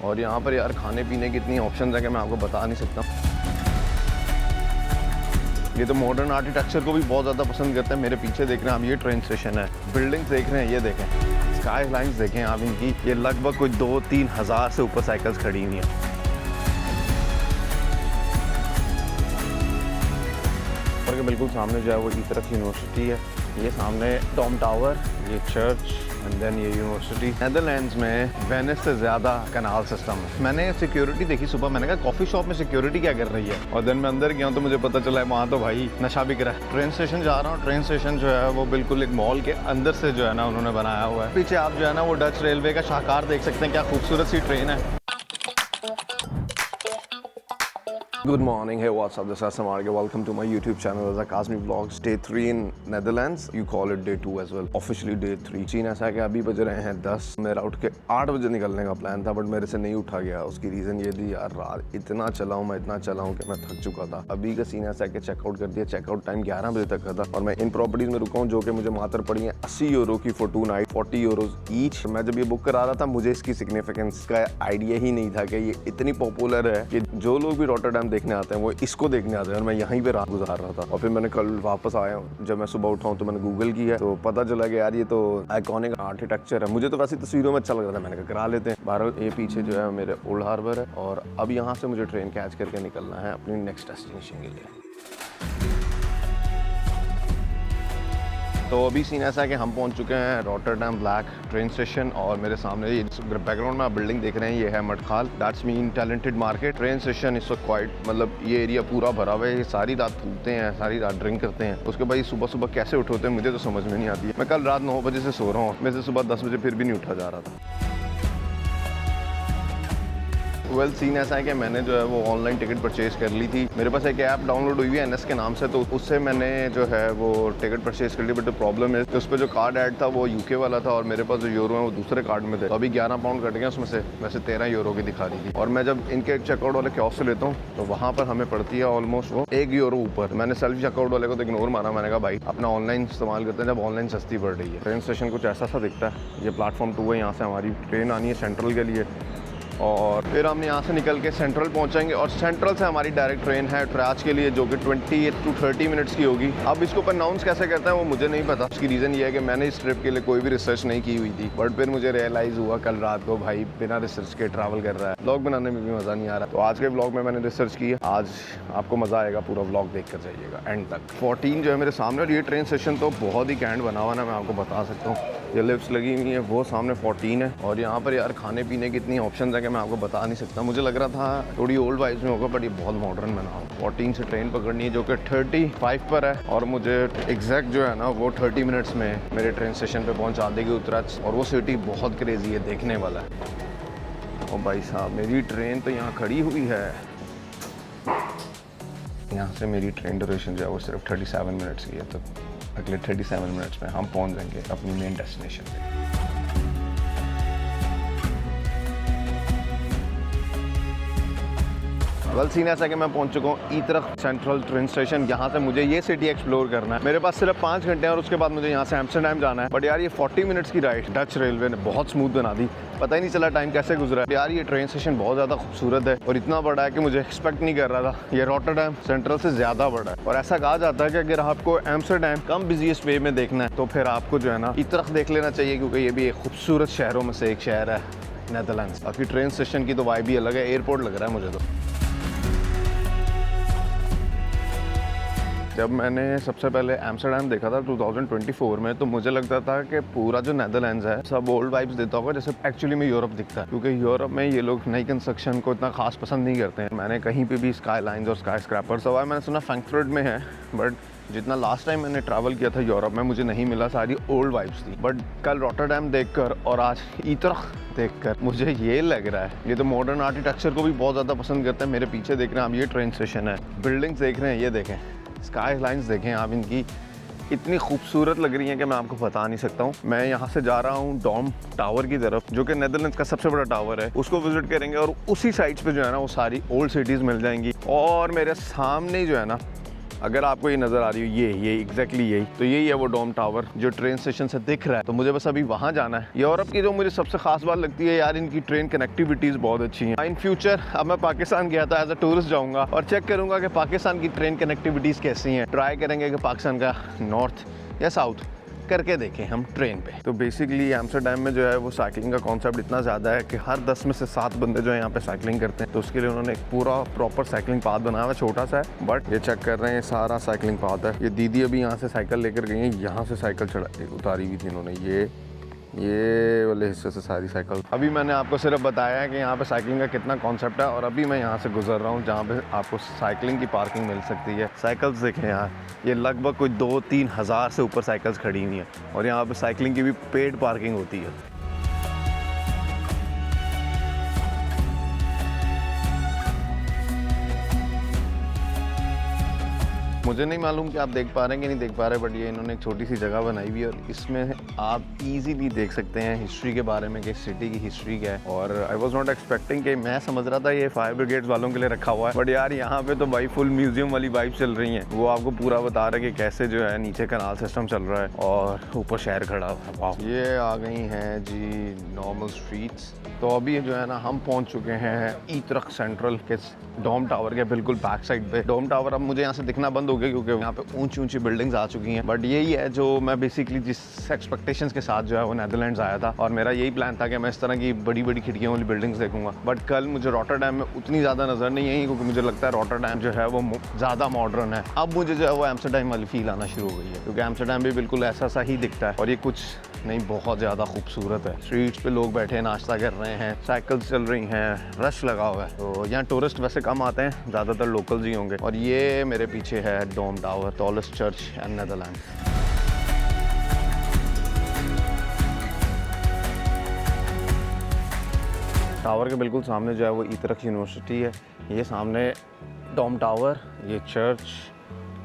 और यहाँ पर यार खाने पीने की इतनी ऑप्शंस है कि मैं आपको बता नहीं सकता। ये तो मॉडर्न आर्किटेक्चर को भी बहुत ज़्यादा पसंद करते हैं। मेरे पीछे देख रहे हैं आप, ये ट्रेन स्टेशन है, बिल्डिंग्स देख रहे हैं, ये देखें स्काई लाइन्स देखें आप इनकी। ये लगभग कोई 2-3 हज़ार से ऊपर साइकिल्स खड़ी हुई हैं। और के बिल्कुल सामने जो है वो इतरक यूनिवर्सिटी है, ये सामने डॉम टावर, ये चर्च एंड देन ये यूनिवर्सिटी। नेदरलैंड्स में वेनिस से ज़्यादा कैनाल सिस्टम है। मैंने सिक्योरिटी देखी सुबह, मैंने कहा कॉफ़ी शॉप में सिक्योरिटी क्या कर रही है, और देन मैं अंदर गया हूँ तो मुझे पता चला है वहाँ तो भाई नशा बिक रहा है। ट्रेन स्टेशन जा रहा हूँ, ट्रेन स्टेशन जो है वो बिल्कुल एक मॉल के अंदर से जो है ना उन्होंने बनाया हुआ है। पीछे आप जो है ना वो डच रेलवे का शाहकार देख सकते हैं, क्या खूबसूरत सी ट्रेन है। Good morning, hey what's up, this is Asam Arge. Welcome to my YouTube channel as Akasmi Vlogs. Day 3 in Netherlands, you call it day 2 as well, officially day 3. Scene ऐसा है कि अभी बज रहे हैं 10, मेरा उठ के 8 बजे निकलने का प्लान था, बट मेरे से नहीं उठा गया। उसकी रीज़न ये थी यार, रात इतना चला हूँ कि मैं थक चुका था। अभी का सीन ऐसा है कि चेकआउट कर दिया, चेकआउट टाइम 11 बजे तक का था, और मैं इन प्रॉपर्टीज़ में रुका हूँ जो कि मुझे मात्र पड़ी है 80 यूरो की फॉर 2 नाइट, 40 यूरोज ईच। मैं जब ये बुक करा रहा था मुझे इसकी सिग्निफिकेंस का आइडिया ही नहीं था कि ये इतनी पॉपुलर है कि जो लोग भी रॉटरडैम देखने आते हैं वो इसको देखने आते हैं, और मैं यहीं पे रात गुजार रहा था। और फिर मैंने कल वापस आया हूँ, जब मैं सुबह उठा हूँ तो मैंने गूगल किया तो पता चला कि यार ये तो आइकॉनिक आर्किटेक्चर है। मुझे तो वैसे तस्वीरों में अच्छा लग रहा था, मैंने कहा करा लेते हैं। बहरहाल ये पीछे जो है मेरे ओल्ड हार्बर है, और अब यहाँ से मुझे ट्रेन कैच करके निकलना है अपनी नेक्स्ट डेस्टिनेशन के लिए। तो अभी सीन ऐसा है कि हम पहुंच चुके हैं रॉटरडैम ब्लैक ट्रेन स्टेशन, और मेरे सामने ये बैकग्राउंड में आप बिल्डिंग देख रहे हैं, ये है Markthal, that's mean talented market. Train station इस वक्त क्वाइट, मतलब ये एरिया पूरा भरा हुआ है। ये सारी रात फूकते हैं, सारी रात ड्रिंक करते हैं। उसके बाद सुबह सुबह कैसे उठे होते हैं मुझे तो समझ में नहीं आती है। मैं कल रात 9 बजे से सो रहा हूँ, मैं से सुबह 10 बजे फिर भी नहीं उठा जा रहा था। वेल सीन ऐसा है कि मैंने जो है वो ऑनलाइन टिकट परचेज़ कर ली थी। मेरे पास एक ऐप डाउनलोड हुई है NS के नाम से, तो उससे मैंने जो है वो टिकट परचेज़ कर ली। बट प्रॉब्लम है कि उस पर जो कार्ड ऐड था वो UK वाला था, और मेरे पास जो यूरो है वो दूसरे कार्ड में थे। तो अभी 11 पाउंड कट गया उसमें से, वैसे 13 यूरो की दिखा रही थी। और मैं जब इनके चेकआउट वाले कियोस्क से लेता हूँ तो वहाँ पर हमें पड़ती है ऑलमोस्ट वो 1 यूरो ऊपर। मैंने सेल्फ चेकआउट वाले को तो इग्नोर मारा, मैंने कहा भाई अपना ऑनलाइन इस्तेमाल करते हैं जब ऑनलाइन सस्ती पड़ रही है। ट्रेन स्टेशन कुछ ऐसा सा दिखता है। ये प्लेटफॉर्म 2 है, यहाँ से हमारी ट्रेन आनी है सेंट्रल के लिए, और फिर हम यहाँ से निकल के सेंट्रल पहुँचेंगे, और सेंट्रल से हमारी डायरेक्ट ट्रेन है ट्राच के लिए, जो कि 20 to 30 मिनट्स की होगी। अब इसको अनाउंस कैसे करते हैं वो मुझे नहीं पता। उसकी रीज़न ये है कि मैंने इस ट्रिप के लिए कोई भी रिसर्च नहीं की हुई थी, बट फिर मुझे रियलाइज़ हुआ कल रात को भाई बिना रिसर्च के ट्रैवल कर रहा है, व्लॉग बनाने में भी मज़ा नहीं आ रहा। तो आज के व्लॉग में मैंने रिसर्च की है, आज आपको मज़ा आएगा, पूरा व्लॉग देख कर जाइएगा एंड तक। 14 जो है मेरे सामने, और ये ट्रेन स्टेशन तो बहुत ही कैंट बना हुआ ना, मैं आपको बता सकता हूँ। ये लिफ्ट्स लगी हुई है, वो सामने 14 है, और यहाँ पर यार खाने पीने की इतनी ऑप्शंस है कि मैं आपको बता नहीं सकता। मुझे लग रहा था थोड़ी ओल्ड वाइब्स में होगा, बट ये बहुत मॉडर्न बना हुआ। 14 से ट्रेन पकड़नी है जो कि 35 पर है, और मुझे एग्जैक्ट जो है ना वो 30 मिनट्स में मेरे ट्रेन स्टेशन पे पहुँचा देगी उत्तराज। और वो सिटी बहुत क्रेजी है, देखने वाला है। ओ भाई साहब, मेरी ट्रेन तो यहाँ खड़ी हुई है। यहाँ से मेरी ट्रेन ड्यूरेशन जो है वो सिर्फ 37 मिनट्स की है, तो अगले 37 मिनट्स में हम पहुँच जाएंगे अपनी मेन डेस्टिनेशन पे। वेल सीन ऐसा है कि मैं पहुंच चुका हूँ इतरक सेंट्रल ट्रेन स्टेशन। यहाँ से मुझे ये सिटी एक्सप्लोर करना है। मेरे पास सिर्फ 5 घंटे हैं, और उसके बाद मुझे यहाँ से एम्स्टरडैम जाना है। बट यार ये 40 मिनट्स की राइड डच रेलवे ने बहुत स्मूथ बना दी, पता ही नहीं चला टाइम कैसे गुजरा है। यार ये ट्रेन स्टेशन बहुत ज़्यादा खूबसूरत है, और इतना बड़ा है कि मुझे एक्सपेक्ट नहीं कर रहा था। ये रॉटरडैम सेंट्रल से ज़्यादा बड़ा है, और ऐसा कहा जाता है कि अगर आपको एम्स्टरडैम कम बिजीएस्ट वे में देखना है तो फिर आपको जो है ना इतरक देख लेना चाहिए, क्योंकि ये भी एक खूबसूरत शहरों में से एक शहर है नेदरलैंड्स। बाकी ट्रेन स्टेशन की तो वाइब भी अलग है, एयरपोर्ट लग रहा है मुझे तो। जब मैंने सबसे पहले एम्स्टरडैम देखा था 2024 में, तो मुझे लगता था कि पूरा जो नेदरलैंड्स है सब ओल्ड वाइब्स देता होगा, जैसे एक्चुअली में यूरोप दिखता है, क्योंकि यूरोप में ये लोग नई कंस्ट्रक्शन को इतना खास पसंद नहीं करते हैं। मैंने कहीं पे भी स्काई लाइन्स और स्काई स्क्रैपर्स, सवाल मैंने सुना फ्रैंकफर्ट में है, बट जितना लास्ट टाइम मैंने ट्रैवल किया था यूरोप में मुझे नहीं मिला, सारी ओल्ड वाइब्स थी। बट कल रॉटरडैम देखकर और आज इतरक देखकर मुझे ये लग रहा है, ये तो मॉडर्न आर्किटेक्चर को भी बहुत ज़्यादा पसंद करते हैं। मेरे पीछे देख रहे हैं आप, ये ट्रेन स्टेशन है, बिल्डिंग्स देख रहे हैं, ये देखें स्काई लाइन्स देखें आप, इनकी इतनी खूबसूरत लग रही है कि मैं आपको बता नहीं सकता हूँ। मैं यहाँ से जा रहा हूँ डॉम टावर की तरफ, जो कि नेदरलैंड्स का सबसे बड़ा टावर है, उसको विजिट करेंगे, और उसी साइड्स पे जो है ना वो सारी ओल्ड सिटीज़ मिल जाएंगी। और मेरे सामने जो है ना अगर आपको ये नज़र आ रही हो, ये एग्जैक्टली यही, तो यही है वो डोम टावर जो ट्रेन स्टेशन से दिख रहा है। तो मुझे बस अभी वहाँ जाना है। यूरोप की जो मुझे सबसे खास बात लगती है यार, इनकी ट्रेन कनेक्टिविटीज़ बहुत अच्छी हैं। इन फ्यूचर अब मैं पाकिस्तान गया था, एज अ टूरिस्ट जाऊँगा और चेक करूँगा कि पाकिस्तान की ट्रेन कनेक्टिविटीज़ कैसी हैं। ट्राई करेंगे कि पाकिस्तान का नॉर्थ या साउथ करके देखें हम ट्रेन पे। तो बेसिकली एम्स्टर्डम में जो है वो साइकिलिंग का कॉन्सेप्ट इतना ज़्यादा है कि हर 10 में से 7 बंदे जो है यहाँ पे साइकिलिंग करते हैं। तो उसके लिए उन्होंने एक पूरा प्रॉपर साइकिलिंग पाथ बनाया हुआ, छोटा सा है बट ये चेक कर रहे हैं, सारा साइकिलिंग पाथ है। ये दीदी अभी यहाँ से साइकिल लेकर गई है, यहाँ से साइकिल उतारी हुई थी इन्होंने, ये वाले हिस्से से सारी साइकिल। अभी मैंने आपको सिर्फ बताया है कि यहाँ पे साइकिलिंग का कितना कॉन्सेप्ट है और अभी मैं यहाँ से गुजर रहा हूँ जहाँ पे आपको साइकिलिंग की पार्किंग मिल सकती है। साइकिल्स देखें यार, ये लगभग कोई 2-3 हज़ार से ऊपर साइकिल्स खड़ी हुई हैं और यहाँ पे साइकिलिंग की भी पेड पार्किंग होती है। मुझे नहीं मालूम कि आप देख पा रहे हैं कि नहीं देख पा रहे, बट ये इन्होंने एक छोटी सी जगह बनाई हुई है और इसमें आप इजीली देख सकते हैं हिस्ट्री के बारे में कि सिटी की हिस्ट्री क्या है। और आई वाज नॉट एक्सपेक्टिंग कि मैं समझ रहा था ये फायर ब्रिगेड वालों के लिए रखा हुआ है, बट यार यहाँ पे तो भाई फुल म्यूजियम वाली वाइब चल रही है। वो आपको पूरा बता रहे हैं कि कैसे जो है नीचे कनाल सिस्टम चल रहा है और ऊपर शहर खड़ा हुआ है। ये आ गई हैं जी नॉर्मल स्ट्रीट्स। तो अभी जो है ना हम पहुँच चुके हैं ईतरक सेंट्रल के डोम टावर के बिल्कुल बैक साइड पे। डोम टावर अब मुझे यहाँ से दिखना बंद हो गया क्योंकि यहाँ पे ऊंची ऊंची बिल्डिंग्स आ चुकी हैं, बट यही है जो मैं बेसिकली जिस एक्सपेक्टेशंस के साथ जो है वो नेदरलैंड्स आया था और मेरा यही प्लान था कि मैं इस तरह की बड़ी बड़ी खिड़कियों वाली बिल्डिंग्स देखूंगा। बट कल मुझे रॉटरडैम में उतनी ज़्यादा नज़र नहीं आई क्योंकि मुझे लगता है रॉटरडैम जो है वो ज़्यादा मॉडर्न है। अब मुझे जो है वो एम्स्टर्डम वाली फील आना शुरू हो गई है क्योंकि एम्स्टर्डम भी बिल्कुल ऐसा सा ही दिखता है और ये कुछ नहीं बहुत ज़्यादा खूबसूरत है। स्ट्रीट्स पे लोग बैठे नाश्ता कर रहे हैं, साइकिल्स चल रही हैं, रश लगा हुआ है। तो यहाँ टूरिस्ट वैसे कम आते हैं, ज़्यादातर लोकल्स ही होंगे। और ये मेरे पीछे है Dom tower, tallest church in Netherland. Tower के बिल्कुल सामने जो है वो ईतरक यूनिवर्सिटी है। ये सामने डोम टावर, ये चर्च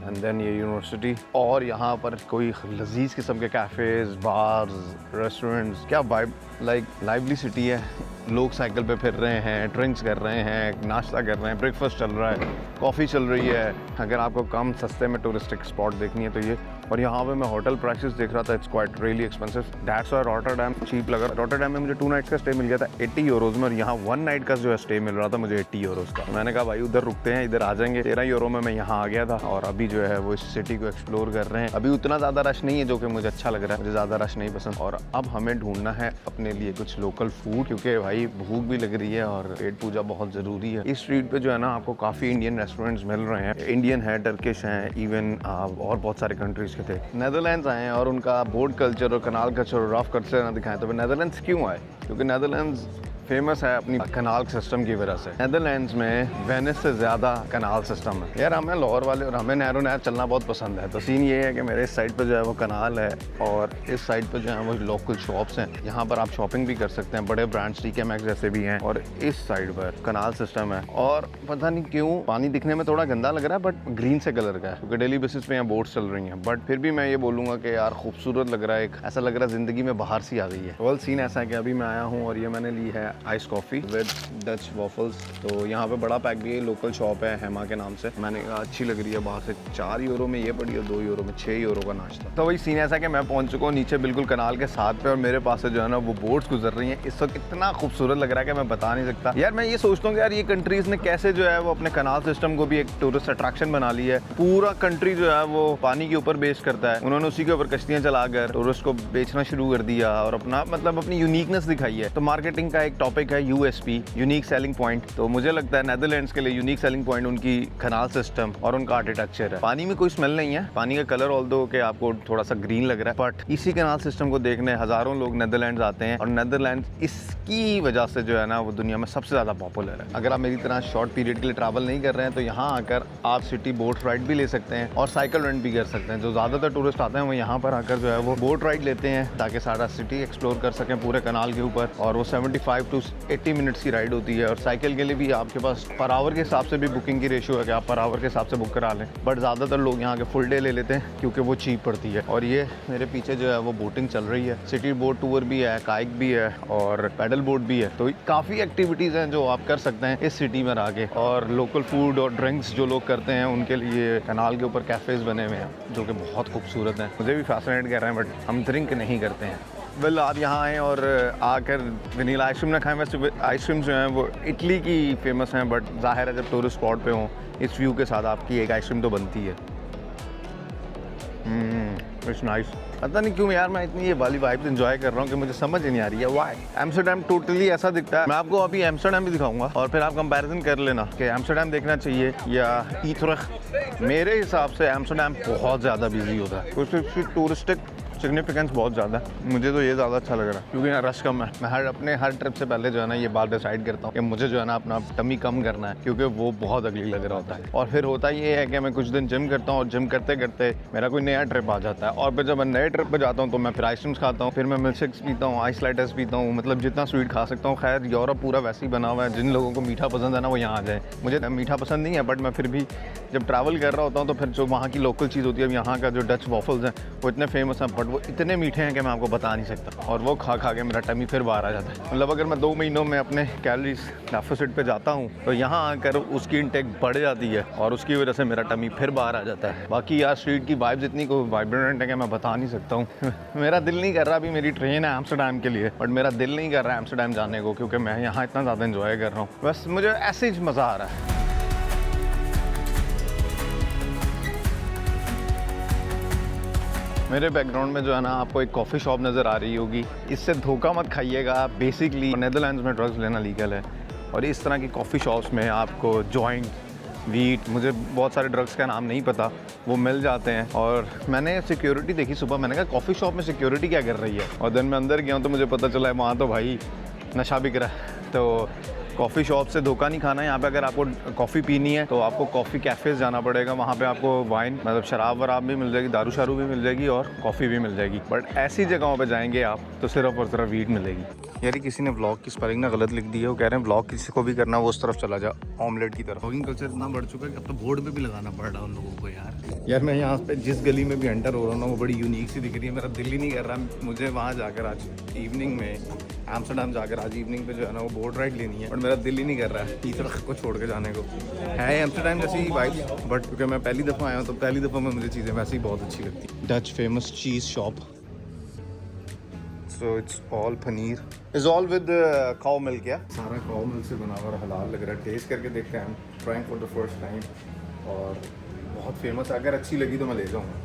एंड देन ये यूनिवर्सिटी। और यहाँ पर कोई लजीज किस्म के कैफ़ेज़, बार्स, रेस्टोरेंट्स, क्या वाइब, लाइक लाइवली सिटी है। लोग साइकिल पे फिर रहे हैं, ड्रिंक्स कर रहे हैं, नाश्ता कर रहे हैं, ब्रेकफास्ट चल रहा है, कॉफ़ी चल रही है। अगर आपको कम सस्ते में टूरिस्टिक स्पॉट देखनी है तो ये। और यहाँ पे मैं होटल प्राइसेस देख रहा था, it's quite really expensive, that's why Rotterdam cheap लगा। रॉटरडैम में मुझे 2 नाइट्स का स्टे मिल गया था 80 यूरोज़ में और यहाँ 1 नाइट का जो है स्टे मिल रहा था मुझे 80 यूरोज़ का। मैंने कहा भाई उधर रुकते हैं, इधर आ जाएंगे। 13 यूरो में मैं यहाँ आ गया था और अभी जो है वो इस सिटी को एक्सप्लोर कर रहे हैं। अभी उतना ज़्यादा रश नहीं है जो कि मुझे अच्छा लग रहा है, मुझे ज़्यादा रश नहीं पसंद। और अब हमें ढूंढना है अपने लिए कुछ लोकल फूड क्योंकि भाई भूख भी लग रही है और पेट पूजा बहुत ज़रूरी है। इस स्ट्रीट पे जो है ना आपको काफ़ी इंडियन रेस्टोरेंट्स मिल रहे हैं, इंडियन है, टर्किश हैं, इवन और बहुत सारे कंट्रीज़ के थे। नेदरलैंड्स आए हैं और उनका बोट कल्चर और कनाल कल्चर और रफ कल्चर ना दिखाएं तो नेदरलैंड्स क्यों आए? क्योंकि नेदरलैंड्स फेमस है अपनी कनाल सिस्टम की वजह से। नेदरलैंड्स में वेनिस से ज़्यादा कनाल सिस्टम है। यार हमें लाहौर वाले और हमें नैरो नहर चलना बहुत पसंद है। तो सीन ये है कि मेरे इस साइड पे जो है वो कनाल है और इस साइड पे जो है वो लोकल शॉप्स हैं, यहाँ पर आप शॉपिंग भी कर सकते हैं। बड़े ब्रांड्स TK Maxx जैसे भी हैं और इस साइड पर कनाल सिस्टम है। और पता नहीं क्यों पानी दिखने में थोड़ा गंदा लग रहा है बट ग्रीन से कलर का है क्योंकि डेली बेसिस पे यहाँ बोट्स चल रही हैं। बट फिर भी मैं ये बोलूँगा कि यार खूबसूरत लग रहा है, एक ऐसा लग रहा है ज़िंदगी में बाहर सी आ गई है। वेल सीन ऐसा है कि अभी मैं आया हूँ और ये मैंने ली है ice coffee with Dutch waffles. तो यहाँ पे बड़ा पैक भी है, लोकल शॉप है हेमा के नाम से। मैंने कहा अच्छी लग रही है, बाहर से 4 यूरो में ये पड़ी और 2 यूरो में 6 यूरो का नाश्ता। तो वही सीन ऐसा कि मैं पहुँच चुका हूँ नीचे बिल्कुल कनाल के साथ पे और मेरे पास से जो है ना वो बोट्स गुजर रही हैं। इस वक्त इतना खूबसूरत लग रहा है कि मैं बता नहीं सकता। यार मैं ये सोचता हूँ कि यार ये कंट्रीज़ ने कैसे जो है वो अपने कनाल सिस्टम को भी एक टूरिस्ट अट्रैक्शन बना ली है। पूरा कंट्री जो है वो पानी के ऊपर बेस करता है, उन्होंने उसी के ऊपर कश्तियाँ चलाकर टूरिस्ट को बेचना शुरू कर दिया और अपना मतलब अपनी यूनिकनेस दिखाई है। तो मार्केटिंग का एक टॉपिक है USP, यूनिक सेलिंग पॉइंट। तो मुझे लगता है नेदरलैंड्स के लिए यूनिक सेलिंग पॉइंट उनकी कनाल सिस्टम और उनका आर्किटेक्चर है। पानी में कोई स्मेल नहीं है, पानी का कलर ऑल्दो कि आपको थोड़ा सा ग्रीन लग रहा है, बट इसी कनाल सिस्टम को देखने हजारों लोग नेदरलैंड्स आते हैं और नेदरलैंड्स इसकी वजह से जो है ना वो दुनिया में सबसे ज़्यादा पॉपुलर है। अगर आप मेरी तरह शॉर्ट पीरियड के लिए ट्रैवल नहीं कर रहे हैं तो यहाँ आकर आप सिटी बोट राइड भी ले सकते हैं और साइकिल रेंट भी कर सकते हैं। जो ज़्यादातर टूरिस्ट आते हैं वो यहाँ पर आकर जो है वो बोट राइड लेते हैं ताकि सारा सिटी एक्सप्लोर कर सकें पूरे कनाल के ऊपर। और वो 75 to 80 मिनट्स की राइड होती है। और साइकिल के लिए भी आपके पास पर आवर के हिसाब से भी बुकिंग की रेशियो है कि आप पर आवर के हिसाब से बुक करा लें, बट ज़्यादातर लोग यहाँ के फुल डे ले लेते हैं क्योंकि वो चीप पड़ती है। और ये मेरे पीछे जो है वो बोटिंग चल रही है, सिटी बोट टूर भी है, काइक भी है और पैडल बोट भी है। तो काफ़ी एक्टिविटीज़ हैं जो आप कर सकते हैं इस सिटी में रह के। और लोकल फूड और ड्रिंक्स जो लोग करते हैं उनके लिए कनाल के ऊपर कैफ़ेज़ बने हुए हैं जो कि बहुत खूबसूरत हैं, मुझे भी फैसिनेट कर रहे हैं, बट हम ड्रिंक नहीं करते हैं। वेल आप यहाँ आएँ और आकर वनीला आइसक्रीम ना खाएं। वैसे आइसक्रीम जो हैं वो इटली की फेमस हैं, बट ज़ाहिर है जब टूरिस्ट स्पॉट पे हों इस व्यू के साथ आपकी एक आइसक्रीम तो बनती है। It's nice. पता नहीं क्यों यार मैं इतनी ये वाली वाइब्स एंजॉय कर रहा हूँ कि मुझे समझ ही नहीं आ रही है व्हाई। एम्स्टरडैम टोटली ऐसा दिखता है। मैं आपको अभी एम्स्टरडैम भी दिखाऊंगा और फिर आप कंपैरिजन कर लेना कि एम्स्टरडैम देखना चाहिए या ईथरेख्ट। मेरे हिसाब से एम्स्टरडैम बहुत ज़्यादा बिजी होता है, कुछ उसकी टूरिस्टिक सिग्निफिकेंस बहुत ज़्यादा है। मुझे तो ये ज़्यादा अच्छा लग रहा है क्योंकि यहाँ रश कम है। मैं हर ट्रिप से पहले जो है ना ये बात डिसाइड करता हूँ कि मुझे जो है ना अपना टमी कम करना है क्योंकि वो बहुत अगली लग रहा होता है। और फिर होता ये है कि मैं कुछ दिन जिम करता हूँ और जिम करते करते मेरा कोई नया ट्रिप आ जाता है और फिर जब मैं नए ट्रिप पर जाता हूँ तो मैं फिर आइसक्रीम्स खाता हूँ, फिर मैं मिल्क शेक्स पीता हूँ, आइस लाइटर्स पीता हूँ, मतलब जितना स्वीट खा सकता हूँ। खैर यूरोप पूरा वैसे ही बना हुआ है, जिन लोगों को मीठा पसंद है ना वो यहाँ आ जाए। मुझे मीठा पसंद नहीं है, बट मैं फिर भी जब ट्रैवल कर रहा होता हूँ तो फिर जो वहाँ की लोकल चीज़ होती है, यहाँ का जो डच वॉफल्स हैं वो इतने फेमस हैं, बट वो इतने मीठे हैं कि मैं आपको बता नहीं सकता। और वो खा खा के मेरा टमी फिर बाहर आ जाता है। मतलब अगर मैं 2 महीनों में अपने कैलोरीज डेफिसिट पे जाता हूँ तो यहाँ आकर उसकी इंटेक बढ़ जाती है और उसकी वजह से मेरा टमी फिर बाहर आ जाता है। बाकी यार स्ट्रीट की वाइब्स इतनी को वाइब्रेंट है कि मैं बता नहीं सकता हूँ। मेरा दिल नहीं कर रहा, अभी मेरी ट्रेन है एम्स्टरडैम के लिए, बट मेरा दिल नहीं कर रहा है एम्स्टरडैम जाने को क्योंकि मैं यहाँ इतना ज़्यादा इन्जॉय कर रहा हूँ। बस मुझे ऐसे ही मज़ा आ रहा है। मेरे बैकग्राउंड में जो है ना आपको एक कॉफ़ी शॉप नज़र आ रही होगी, इससे धोखा मत खाइएगा। बेसिकली नेदरलैंड्स में ड्रग्स लेना लीगल है और इस तरह की कॉफ़ी शॉप्स में आपको जॉइंट, वीट, मुझे बहुत सारे ड्रग्स का नाम नहीं पता, वो मिल जाते हैं। और मैंने सिक्योरिटी देखी सुबह, मैंने कहा कॉफ़ी शॉप में सिक्योरिटी क्या कर रही है, और दिन मैं अंदर गया हूँ तो मुझे पता चला है वहाँ तो भाई नशा बिक रहा है। तो कॉफ़ी शॉप से धोखा नहीं खाना है। यहाँ पे अगर आपको कॉफ़ी पीनी है तो आपको कॉफ़ी कैफ़ेज़ जाना पड़ेगा, वहाँ पे आपको वाइन मतलब शराब वराब भी मिल जाएगी, दारू शारू भी मिल जाएगी और कॉफ़ी भी मिल जाएगी। बट ऐसी जगहों पे जाएंगे आप तो सिर्फ और सिर्फ वीट मिलेगी। यार किसी ने व्लॉग की स्पेलिंग ना गलत लिख दी है, वो कह रहे हैं व्लॉग किसी को भी करना वो उस तरफ चला जा, ऑमलेट की तरफ। व्लॉगिंग कल्चर इतना बढ़ चुका है कि अब तो बोर्ड पे भी लगाना पड़ रहा है उन लोगों को। यार मैं यहाँ पे जिस गली में भी एंटर हो रहा हूँ ना वो बड़ी यूनिक सी दिख रही है। मेरा दिल ही नहीं कर रहा मुझे वहाँ जाकर आज इवनिंग में एम्स्टरडैम जाकर आज इवनिंग पे जो है ना वो बोट राइड लेनी है, बट मेरा दिल ही नहीं कर रहा है ईथरेख्ट को छोड़ के जाने को। है एम्स्टरडैम जैसी ही वाइब, बट क्योंकि मैं पहली दफ़ा आया हूँ तो पहली दफ़ा में मुझे चीज़ें वैसे ही बहुत अच्छी लगती हैं। Dutch famous cheese shop, so it's all paneer is all with cow milk. या सारा काउ मिल्क से बना हुआ हलाल लग रहा है। टेस्ट करके देखते हैं, trying for the first time, और बहुत फेमस है। अगर अच्छी लगी तो मैं ले जाऊँगा।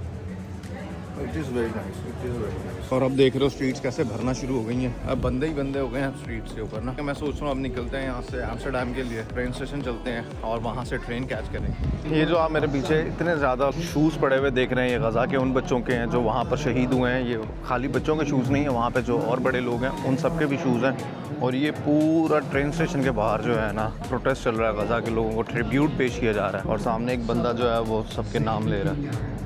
It is very nice, it is very nice. और अब देख रहे हो स्ट्रीट्स कैसे भरना शुरू हो गई हैं। अब बंदे ही बंदे हो गए हैं स्ट्रीट्स के ऊपर ना। मैं सोच रहा हूँ अब निकलते हैं यहाँ से एम्स्टरडैम के लिए, ट्रेन स्टेशन चलते हैं और वहाँ से ट्रेन कैच करें। ये जो आप मेरे पीछे इतने ज़्यादा शूज़ पड़े हुए देख रहे हैं, ये गज़ा के उन बच्चों के हैं जो वहाँ पर शहीद हुए हैं। ये खाली बच्चों के शूज़ नहीं है, वहाँ पर जो और बड़े लोग हैं उन सब के भी शूज़ हैं। और ये पूरा ट्रेन स्टेशन के बाहर जो है ना प्रोटेस्ट चल रहा है, गज़ा के लोगों को ट्रिब्यूट पेश किया जा रहा है। और सामने एक बंदा जो है वो सबके नाम ले रहा है।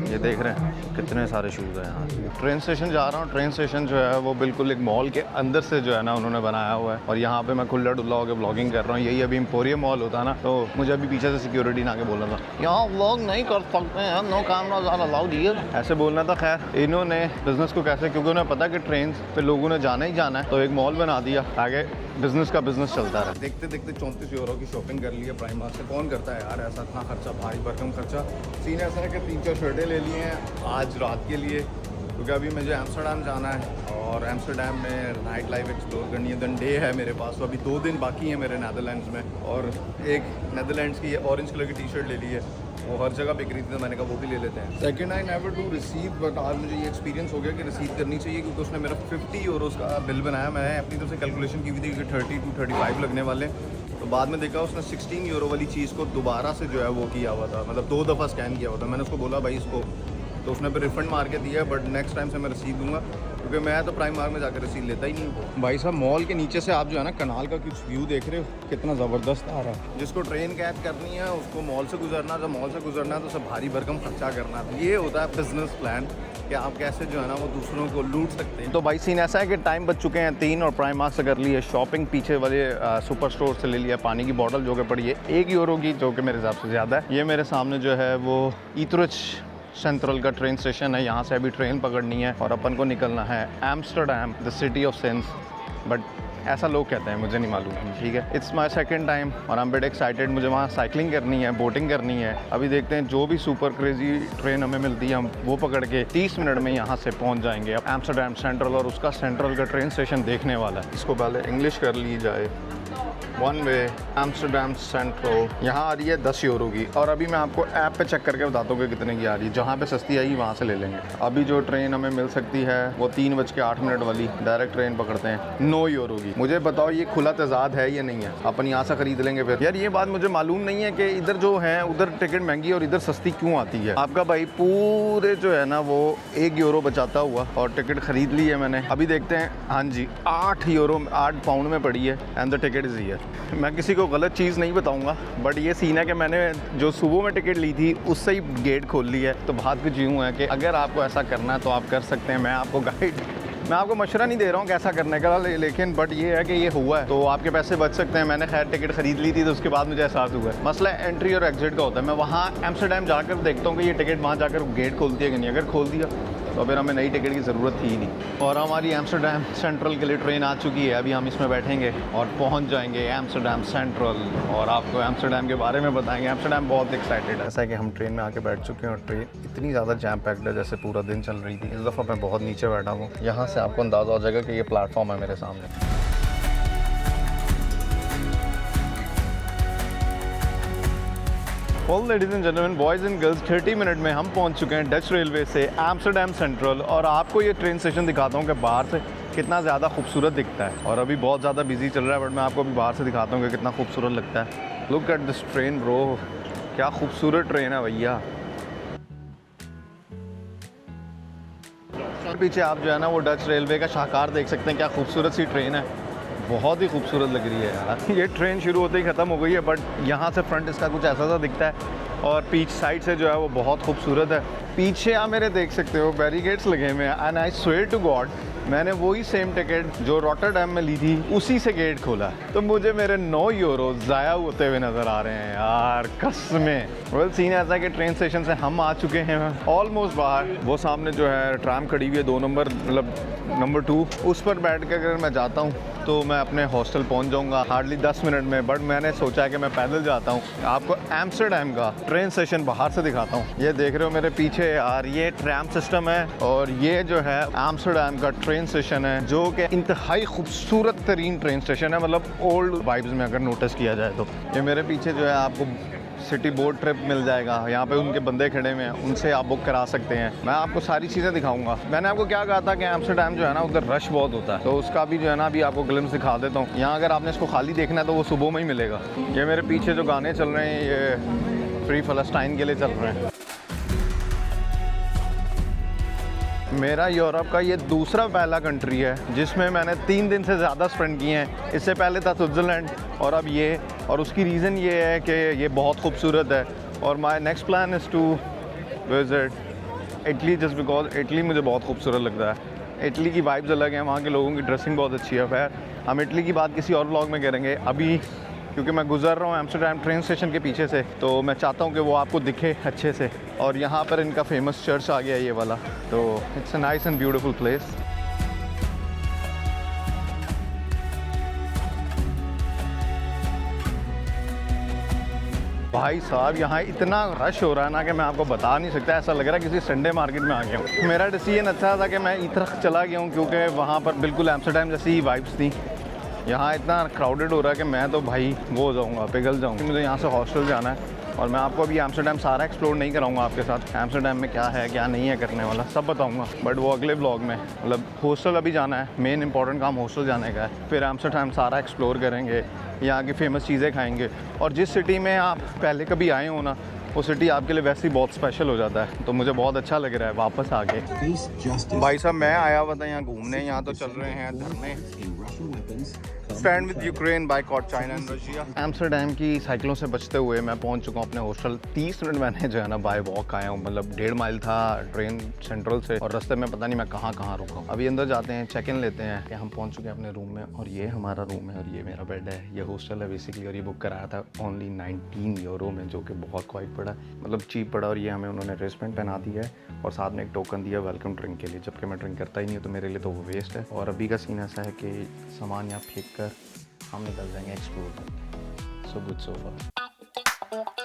ये देख रहे हैं कितने सारे शूज़ हैं यहाँ। ट्रेन स्टेशन जा रहा हूँ। ट्रेन स्टेशन जो है वो बिल्कुल एक मॉल के अंदर से जो है ना उन्होंने बनाया हुआ है, और यहाँ पे मैं खुला डुल्ला होकर व्लॉगिंग कर रहा हूँ। यही अभी एम्पोरियम मॉल होता है ना, तो मुझे अभी पीछे से सिक्योरिटी ना के बोला था यहाँ व्लॉग नहीं कर सकते हैं, no cameras are allowed here, ऐसे बोलना था। खैर इन्होंने बिजनेस को कैसे, क्योंकि उन्हें पता कि ट्रेन पे लोगों ने जाना ही जाना है, तो एक मॉल बना दिया, आगे बिजनेस का बिजनेस चलता रहा। देखते देखते 34 यूरो की शॉपिंग कर ली है प्राइमार्क से। कौन करता है यार ऐसा इतना खर्चा, भारी भरकम खर्चा। सीन ऐसा है कि 3-4 शर्टें ले ली हैं आज रात के लिए, क्योंकि अभी मुझे एम्स्टरडैम जाना है और एम्स्टरडैम में नाइट लाइफ एक्सप्लोर करनी है। दिन डे है मेरे पास, तो अभी 2 दिन बाकी हैं मेरे नेदरलैंड्स में। और एक नेदरलैंड्स की ऑरेंज कलर की टी शर्ट ले ली है, वो हर जगह बिक रही थी, तो मैंने कहा वो भी ले लेते हैं। Second I never do receive, but आज मुझे ये एक्सपीरियंस हो गया कि रिसीव करनी चाहिए, क्योंकि उसने मेरा 50 यूरोज़ का बिल बनाया। मैंने अपनी तरफ से कैलकुलेशन की हुई थी कि 30 to 35 लगने वाले, तो बाद में देखा उसने 16 यूरो वाली चीज़ को दोबारा से जो है वो किया हुआ था, मतलब 2 दफ़ा स्कैन किया हुआ था। मैंने उसको बोला भाई इसको, तो उसने फिर रिफंड मार के दिया, बट नेक्स्ट टाइम से मैं रिसीव दूंगा, क्योंकि क्योंकि मैं तो प्राइम मार्क में जाकर रसीद लेता ही नहीं हूँ। भाई साहब मॉल के नीचे से आप जो है ना कनाल का कुछ व्यू देख रहे हो, कितना ज़बरदस्त आ रहा है। जिसको ट्रेन कैच करनी है उसको मॉल से गुजरना, जब मॉल से गुजरना है तो सब भारी भरकम खर्चा करना। ये होता है बिजनेस प्लान कि आप कैसे जो है ना वो दूसरों को लूट सकते हैं। तो भाई सीन ऐसा है कि टाइम बच चुके हैं 3 और प्राइम मार्क से कर ली है शॉपिंग। पीछे वाले सुपर स्टोर से ले लिया पानी की बॉटल जो कि पड़ी है 1 यूरो की, जो कि मेरे हिसाब से ज़्यादा है। ये मेरे सामने जो है वो ईथरिच सेंट्रल का ट्रेन स्टेशन है, यहाँ से अभी ट्रेन पकड़नी है और अपन को निकलना है Amsterdam, the city of since. But ऐसा लोग कहते हैं, मुझे नहीं मालूम, ठीक है। इट्स माई सेकेंड टाइम और आई एम बिट एक्साइटेड। मुझे वहाँ साइकिलिंग करनी है, बोटिंग करनी है। अभी देखते हैं जो भी सुपर क्रेजी ट्रेन हमें मिलती है हम वो पकड़ के 30 मिनट में यहाँ से पहुँच जाएंगे अब एम्स्टर्डम सेंट्रल। और उसका सेंट्रल का ट्रेन स्टेशन देखने वाला है। इसको पहले इंग्लिश कर ली जाए। 1 वे एम्स्टर्डम सेंट्रल, यहाँ आ रही है 10 यूरो की। और अभी मैं आपको ऐप पे चेक करके बताता हूँ कि कितने की आ रही है। जहाँ पे सस्ती आई वहाँ से ले लेंगे। अभी जो ट्रेन हमें मिल सकती है वो 3:08 वाली डायरेक्ट ट्रेन पकड़ते हैं 9 यूरो की। मुझे बताओ ये खुला तजाद है या नहीं है? अपन यहाँ से खरीद लेंगे फिर। यार ये बात मुझे मालूम नहीं है कि इधर जो है उधर टिकट महंगी और इधर सस्ती क्यों आती है। आपका भाई पूरे जो है ना वो 1 यूरो बचाता हुआ और टिकट खरीद ली है मैंने। अभी देखते हैं। हाँ जी 8 यूरो 8 पाउंड में पड़ी है and the ticket is here. मैं किसी को गलत चीज़ नहीं बताऊंगा बट ये सीन है कि मैंने जो सुबह में टिकट ली थी उससे ही गेट खोल ली है। तो बात कुछ यूँ है कि अगर आपको ऐसा करना है तो आप कर सकते हैं। मैं आपको मशवरा नहीं दे रहा हूँ कैसा करने का, लेकिन बट ये है कि ये हुआ है तो आपके पैसे बच सकते हैं। मैंने खैर टिकट खरीद ली थी तो उसके बाद मुझे एहसास हुआ है। मसला एंट्री और एग्जिट का होता है। मैं वहाँ एम्स्टर्डम जाकर देखता हूँ कि ये टिकट वहाँ जाकर गेट खोलती है कि नहीं। अगर खोल दिया तो फिर हमें नई टिकट की ज़रूरत थी ही नहीं। और हमारी एम्स्टर्डम सेंट्रल के लिए ट्रेन आ चुकी है। अभी हम इसमें बैठेंगे और पहुंच जाएंगे एम्स्टर्डम सेंट्रल और आपको एम्स्टर्डम के बारे में बताएंगे। एम्स्टर्डम बहुत एक्साइटेड है। ऐसा है कि हम ट्रेन में आके बैठ चुके हैं और ट्रेन इतनी ज़्यादा जैम पैक्ड है जैसे पूरा दिन चल रही थी। इस दफ़ा मैं बहुत नीचे बैठा हूँ। यहाँ से आपको अंदाज़ा हो जाएगा कि ये प्लेटफॉर्म है मेरे सामने। Well, ladies and gentlemen, boys and girls, 30 minute में हम पहुंच चुके हैं डच रेलवे से एम्स्टर्डम सेंट्रल। और आपको ये ट्रेन स्टेशन दिखाता हूँ कि बाहर से कितना ज़्यादा खूबसूरत दिखता है। और अभी बहुत ज़्यादा बिजी चल रहा है बट मैं आपको अभी बाहर से दिखाता हूँ कि कितना खूबसूरत लगता है। Look at this train bro, क्या खूबसूरत ट्रेन है भैया। पीछे आप जो है ना वो डच रेलवे का शाहकार देख सकते हैं। क्या खूबसूरत सी ट्रेन है, बहुत ही खूबसूरत लग रही है यार। ये ट्रेन शुरू होते ही ख़त्म हो गई है बट यहाँ से फ्रंट इसका कुछ ऐसा सा दिखता है और पीछ साइड से जो है वो बहुत खूबसूरत है। पीछे आप मेरे देख सकते हो बैरिकेड्स लगे हुए हैं and I swear to God मैंने वही सेम टिकट जो रॉटरडैम में ली थी उसी से गेट खोला तो मुझे मेरे 9 यूरो ज़ाया होते हुए नज़र आ रहे हैं यार कसमें। वेल सीन ऐसा है कि ट्रेन स्टेशन से हम आ चुके हैं ऑलमोस्ट बाहर। वो सामने जो है ट्राम खड़ी हुई है 2 नंबर, मतलब नंबर 2, उस पर बैठ कर अगर मैं जाता हूँ तो मैं अपने हॉस्टल पहुँच जाऊँगा हार्डली 10 मिनट में। बट मैंने सोचा है कि मैं पैदल जाता हूँ। आपको एम्स्टर्डम का ट्रेन स्टेशन बाहर से दिखाता हूँ। ये देख रहे हो मेरे पीछे यार, ये ट्रैम सिस्टम है और ये जो है एम्स्टर्डम का ट्रेन स्टेशन है जो कि इंतहाई खूबसूरत तरीन ट्रेन स्टेशन है, मतलब ओल्ड वाइब्स में अगर नोटिस किया जाए तो। ये मेरे पीछे जो है आपको सिटी बोट ट्रिप मिल जाएगा। यहाँ पे उनके बंदे खड़े हुए हैं, उनसे आप बुक करा सकते हैं। मैं आपको सारी चीज़ें दिखाऊंगा। मैंने आपको क्या कहा था कि एम्स्टर्डम जो है ना उधर रश बहुत होता है, तो उसका भी जो है ना अभी आपको ग्लिम्स दिखा देता हूँ। यहाँ अगर आपने इसको खाली देखना है तो वो सुबह में ही मिलेगा। ये मेरे पीछे जो गाने चल रहे हैं ये फ्री फलस्टाइन के लिए चल रहे हैं। मेरा यूरोप का ये दूसरा पहला कंट्री है जिसमें मैंने 3 दिन से ज़्यादा स्पेंड किए हैं। इससे पहले था स्विट्ज़रलैंड और अब ये, और उसकी रीज़न ये है कि ये बहुत खूबसूरत है। और my next plan is to visit Italy just because Italy मुझे बहुत खूबसूरत लगता है। इटली की वाइब्स अलग हैं, वहाँ के लोगों की ड्रेसिंग बहुत अच्छी है। खैर हम इटली की बात किसी और व्लॉग में करेंगे। अभी क्योंकि मैं गुजर रहा हूँ एम्स्टर्डम ट्रेन स्टेशन के पीछे से, तो मैं चाहता हूँ कि वो आपको दिखे अच्छे से। और यहाँ पर इनका फेमस चर्च आ गया ये वाला, तो it's a nice and beautiful place. भाई साहब यहाँ इतना रश हो रहा है ना कि मैं आपको बता नहीं सकता। ऐसा लग रहा है किसी संडे मार्केट में आ गया हूँ। मेरा डिसीजन अच्छा था कि मैं इतरख चला गया हूँ क्योंकि वहाँ पर बिल्कुल एम्स्टर्डम जैसी ही वाइब्स थी। यहाँ इतना क्राउडेड हो रहा है कि मैं तो भाई वो हो जाऊँगा, पिघल जाऊँगा। मुझे यहाँ से हॉस्टल जाना है और मैं आपको अभी एम्स्टर्डम सारा एक्सप्लोर नहीं कराऊंगा आपके साथ। एम्स्टर्डम में क्या है क्या नहीं है करने वाला सब बताऊंगा, बट वो अगले व्लॉग में। मतलब हॉस्टल अभी जाना है, मेन इंपॉर्टेंट काम हॉस्टल जाने का है। फिर एम्स्टर्डम सारा एक्सप्लोर करेंगे, यहाँ की फ़ेमस चीज़ें खाएंगे। और जिस सिटी में आप पहले कभी आए हो ना वो सिटी आपके लिए वैसे ही बहुत स्पेशल हो जाता है, तो मुझे बहुत अच्छा लग रहा है वापस आके। भाई साहब मैं आया हुआ था यहाँ घूमने, यहाँ तो चल रहे हैं धरने। Stand with Ukraine, boycott China and Russia. Amsterdam की साइकिलों से बचते हुए मैं पहुंच चुका हूँ अपने हॉस्टल। 30 मिनट मैंने जो है ना बाय वॉक आया हूँ, मतलब 1.5 माइल था ट्रेन सेंट्रल से, और रास्ते में पता नहीं मैं कहाँ कहाँ रुका हूँ। अभी अंदर जाते हैं, चेक इन लेते हैं कि हम पहुँच चुके हैं अपने रूम में, और ये हमारा रूम है और ये मेरा बेड है। ये हॉस्टल है बेसिकली, और ये बुक कराया था ओनली 19 यूरो में, जो कि बहुत क्वाइट पड़ा, मतलब चीप पड़ा। और ये हमें उन्होंने रिस्टबैंड पहना दिया है और साथ में एक टोकन दिया वेलकम ड्रिंक के लिए, जबकि मैं ड्रिंक करता ही नहीं हूँ, तो मेरे लिए तो वो वेस्ट है। और अभी का सीन ऐसा है कि सामान यहाँ फेंक कर हम निकल जाएंगे एक्सप्लोर करके। सो गुड सो फार।